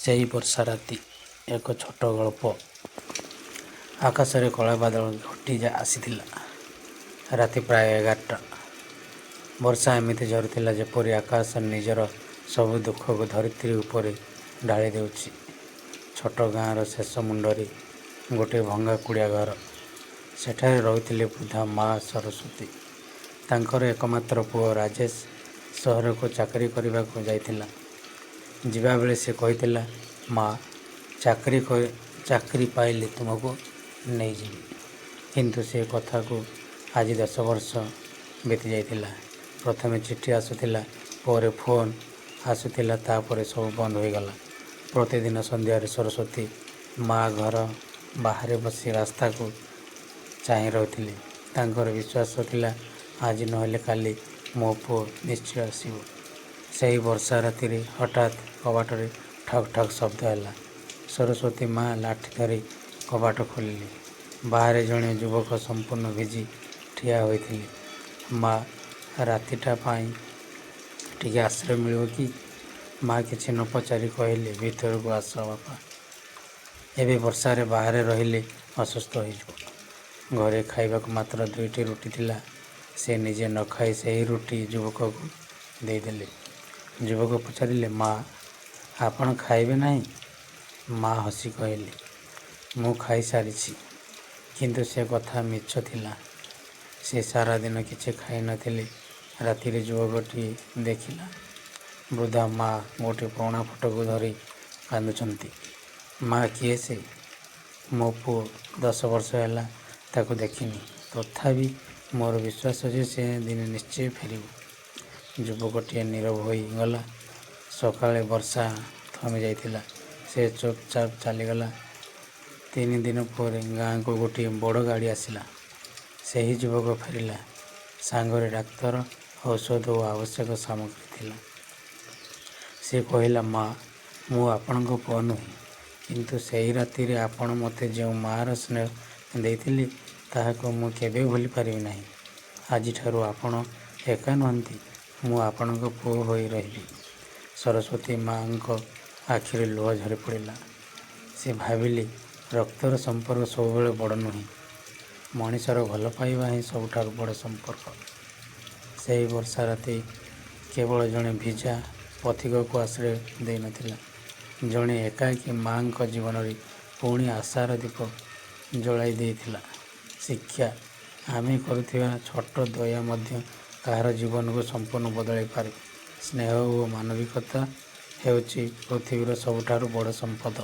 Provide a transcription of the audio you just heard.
ସେହି ବର୍ଷା ରାତି ଏକ ଛୋଟ ଗଳ୍ପ। ଆକାଶରେ କଳା ବାଦଲ ଘୋଟି ଆସିଥିଲା। ରାତି ପ୍ରାୟ 11ଟା। ବର୍ଷା ଏମିତି ଝରୁଥିଲା ଯେପରି ଆକାଶ ନିଜର ସବୁ ଦୁଃଖକୁ ଧରିତ୍ରୀ ଉପରେ ଢାଳି ଦେଉଛି। ଛୋଟ ଗାଁର ଶେଷ ମୁଣ୍ଡରେ ଗୋଟିଏ ଭଙ୍ଗା କୁଡ଼ିଆ ଘର। ସେଠାରେ ରହୁଥିଲେ ବୃଦ୍ଧା ମା ସରସ୍ୱତୀ। ତାଙ୍କର ଏକମାତ୍ର ପୁଅ ରାଜେଶ ସହରକୁ ଚାକିରି କରିବାକୁ ଯାଇଥିଲା। ଯିବାବେଳେ ସେ କହିଥିଲା, ମା, ଚାକିରି ପାଇଲେ ତୁମକୁ ନେଇଯିବି। କିନ୍ତୁ ସେ କଥାକୁ ଆଜି 10 ବର୍ଷ ବିତି ଯାଇଥିଲା। ପ୍ରଥମେ ଚିଠି ଆସୁଥିଲା, ପରେ ଫୋନ୍ ଆସୁଥିଲା, ତାପରେ ସବୁ ବନ୍ଦ ହୋଇଗଲା। ପ୍ରତିଦିନ ସନ୍ଧ୍ୟାରେ ସରସ୍ୱତୀ ମା ଘର ବାହାରେ ବସି ରାସ୍ତାକୁ ଚାହିଁ ରହୁଥିଲେ। ତାଙ୍କର ବିଶ୍ୱାସ ଥିଲା, ଆଜି ନହେଲେ କାଲି ମୋ ପୁଅ ନିଶ୍ଚୟ ଆସିବ। ସେହି ବର୍ଷା ରାତିରେ ହଠାତ୍ କବାଟରେ ଠକ୍ ଠକ୍ ଶବ୍ଦ ହେଲା। ସରସ୍ୱତୀ ମା ଲାଠି ଧରି କବାଟ ଖୋଲିଲେ। ବାହାରେ ଜଣେ ଯୁବକ ସମ୍ପୂର୍ଣ୍ଣ ଭିଜି ଠିଆ ହୋଇଥିଲେ। ମା, ରାତିଟା ପାଇଁ ଟିକେ ଆଶ୍ରୟ ମିଳିବ କି? ମା କିଛି ନ ପଚାରି କହିଲେ, ଭିତରକୁ ଆସ ବାପା। ଏବେ ବର୍ଷାରେ ବାହାରେ ରହିଲେ ଅସୁସ୍ଥ ହୋଇଯିବ। ଘରେ ଖାଇବାକୁ ମାତ୍ର 2ଟି ରୁଟି ଥିଲା। ସେ ନିଜେ ନ ଖାଇ ସେହି ରୁଟି ଯୁବକକୁ ଦେଇଦେଲେ। ଯୁବକ ପଚାରିଲେ, ମା, ଆପଣ ଖାଇବେ ନାହିଁ? ମା ହସି କହିଲେ, ମୁଁ ଖାଇସାରିଛି। କିନ୍ତୁ ସେ କଥା ମିଛ ଥିଲା। ସେ ସାରା ଦିନ କିଛି ଖାଇନଥିଲେ। ରାତିରେ ଯୁବକଟି ଦେଖିଲା, ବୃଦ୍ଧା ମା ଗୋଟିଏ ପୁରୁଣା ଫଟୋକୁ ଧରି କାନ୍ଦୁଛନ୍ତି। ମା, କିଏ ସେ? ମୋ ପୁଅ, 10 ବର୍ଷ ହେଲା ତାକୁ ଦେଖିନି। ତଥାପି ମୋର ବିଶ୍ୱାସ ଯେ ସେ ଦିନେ ନିଶ୍ଚୟ ଫେରିବ। ଯୁବକଟି ନୀରବ ହୋଇଗଲା। ସକାଳେ ବର୍ଷା ଥମି ଯାଇଥିଲା। ସେ ଚୁପଚାପ ଚାଲିଗଲା। 3 ଦିନ ପରେ ଗାଁକୁ ଗୋଟିଏ ବଡ଼ ଗାଡ଼ି ଆସିଲା। ସେହି ଯୁବକ ଫେରିଲା। ସାଙ୍ଗରେ ଡାକ୍ତର, ଔଷଧ ଓ ଆବଶ୍ୟକ ସାମଗ୍ରୀ ଥିଲା। ସେ କହିଲା, ମା, ମୁଁ ଆପଣଙ୍କ ପୁଅ ନୁହେଁ। କିନ୍ତୁ ସେହି ରାତିରେ ଆପଣ ମୋତେ ଯେଉଁ ମାଆର ସ୍ନେହ ଦେଇଥିଲେ, ତାହାକୁ ମୁଁ କେବେ ଭୁଲି ପାରିବି ନାହିଁ। ଆଜିଠାରୁ ଆପଣ ଏକା ନୁହନ୍ତି, ମୁଁ ଆପଣଙ୍କ ପୁଅ ହୋଇ ରହିବି। ସରସ୍ୱତୀ ମାଙ୍କ ଆଖିରେ ଲୁହ ଝରିପଡ଼ିଲା। ସେ ଭାବିଲେ, ରକ୍ତର ସମ୍ପର୍କ ସବୁବେଳେ ବଡ଼ ନୁହେଁ। ମଣିଷର ଭଲ ପାଇବା ହିଁ ସବୁଠାରୁ ବଡ଼ ସମ୍ପର୍କ। ସେହି ବର୍ଷା ରାତି କେବଳ ଜଣେ ଭିଜା ପଥିକକୁ ଆଶ୍ରୟ ଦେଇନଥିଲା, ଜଣେ ଏକାକୀ ମାଙ୍କ ଜୀବନରେ ପୁଣି ଆଶାର ଦୀପ ଜଳାଇ ଦେଇଥିଲା। ଶିକ୍ଷା, ଆମେ କରୁଥିବା ଛୋଟ ଦୟା ମଧ୍ୟ କାହାର ଜୀବନକୁ ସମ୍ପୂର୍ଣ୍ଣ ବଦଳାଇ ପାରେ। ସ୍ନେହ ଓ ମାନବିକତା ହେଉଛି ପୃଥିବୀର ସବୁଠାରୁ ବଡ଼ ସମ୍ପଦ।